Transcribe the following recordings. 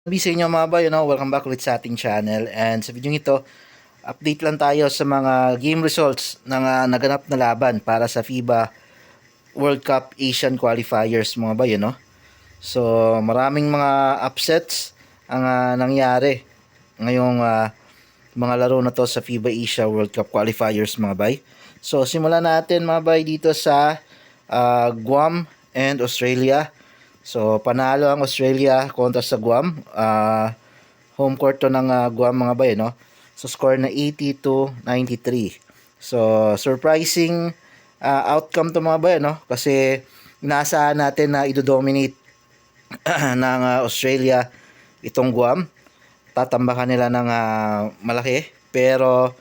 Sa inyo mga boy, welcome back ulit sa ating channel. And sa video ito, update lang tayo sa mga game results ng naganap na laban para sa FIBA World Cup Asian Qualifiers mga boy, So maraming mga upsets ang nangyari ngayong mga laro na to sa FIBA Asia World Cup Qualifiers mga boy. So simulan natin mga boy dito sa Guam and Australia. So panalo ang Australia kontra sa Guam. Home court to ng Guam mga bay, no? So score na 80-93. So surprising outcome to mga bay, no? Kasi inaasahan natin na ido-dominate ng Australia itong Guam. Tatambakan nila ng malaki, pero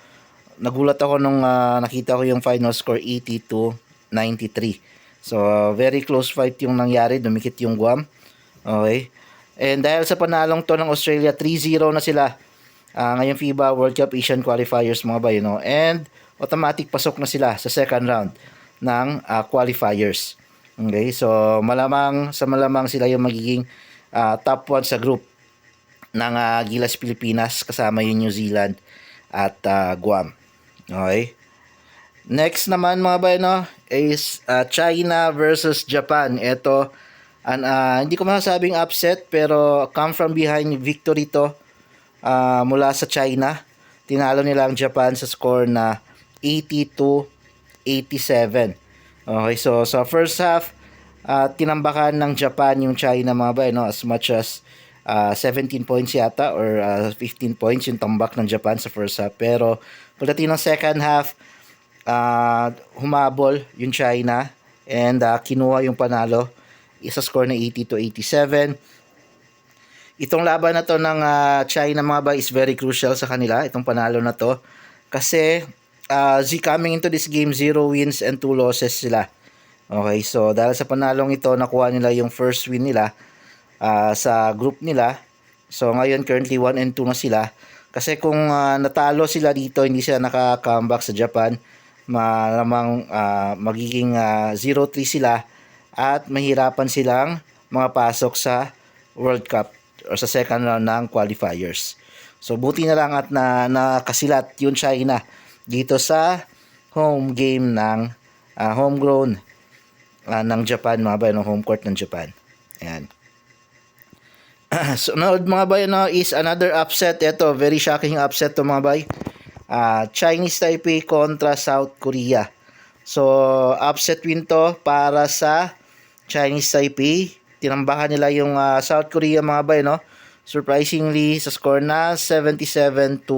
nagulat ako nung nakita ko yung final score 80-93. So very close fight yung nangyari, dumikit yung Guam. Okay. And dahil sa panalong to ng Australia, 3-0 na sila ngayong FIBA World Cup Asian Qualifiers mga bay, and automatic pasok na sila sa second round ng qualifiers. Okay, so malamang sila yung magiging top 1 sa group ng Gilas Pilipinas, kasama yung New Zealand at Guam. Okay. Next naman mga bay, is China versus Japan. Ito, hindi ko masasabing upset, pero come from behind victory to mula sa China. Tinalo nila ang Japan sa score na 80-87. Okay, so sa first half, tinambakan ng Japan yung China mga bay, as much as 17 points yata or 15 points yung tambak ng Japan sa first half. Pero pagdating ng second half, humabol yung China and kinuha yung panalo, isa score na 80-87. Itong laban na to ng China mga ba is very crucial sa kanila, itong panalo na to, kasi coming into this game 0 wins and 2 losses sila. Okay, so dahil sa panalong ito, nakuha nila yung first win nila sa group nila. So ngayon currently 1 and 2 na sila, kasi kung natalo sila dito, hindi sila naka-comeback sa Japan, malamang magiging 0-3 sila at mahirapan silang mga pasok sa World Cup or sa second round ng qualifiers. So buti na lang at nakasilat yung China dito sa home game ng homegrown ng Japan mga bay, home court ng Japan. Ayan. So mga bay, is another upset. Ito, very shocking upset to mga bay. Chinese Taipei kontra South Korea. So upset win to para sa Chinese Taipei. Tinambakan nila yung South Korea mga bay, surprisingly sa score na 77-65.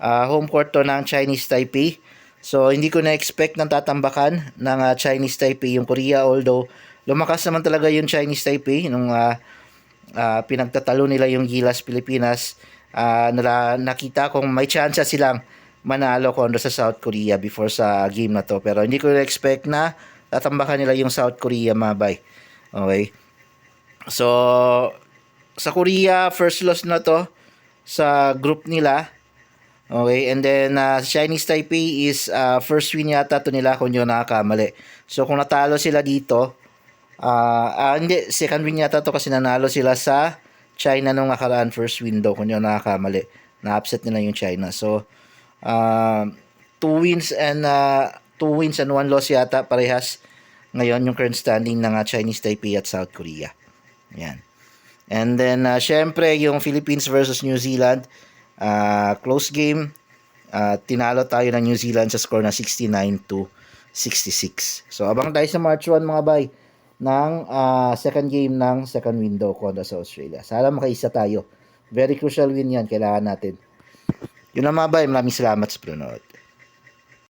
Home court to ng Chinese Taipei. So hindi ko na-expect ng tatambakan ng Chinese Taipei yung Korea, although lumakas naman talaga yung Chinese Taipei nung pinagtatalo nila yung Gilas Pilipinas. Nakita kong may chance silang manalo kontra sa South Korea before sa game na to, pero hindi ko na-expect na tatambakan nila yung South Korea mga bay. Okay, so sa Korea, first loss na to sa group nila. Okay, and then Chinese Taipei is first win yata to nila kung yun nakakamali. So kung natalo sila dito, hindi, second win yata to kasi nanalo sila sa China nung nakaraan first window, kung yung nakakamali. Na-upset nila yung China. So, 2 wins and 1 loss yata parehas ngayon yung current standing ng Chinese Taipei at South Korea. Yan. And then, syempre, yung Philippines versus New Zealand, close game. Tinalo tayo ng New Zealand sa score na 69-66. So, abang tayo sa March 1 mga bay ng second game ng second window kontra sa Australia. Sana makaisa tayo. Very crucial win yan. Kailangan natin. Yun ang mga bay. Maraming salamat sa panonood.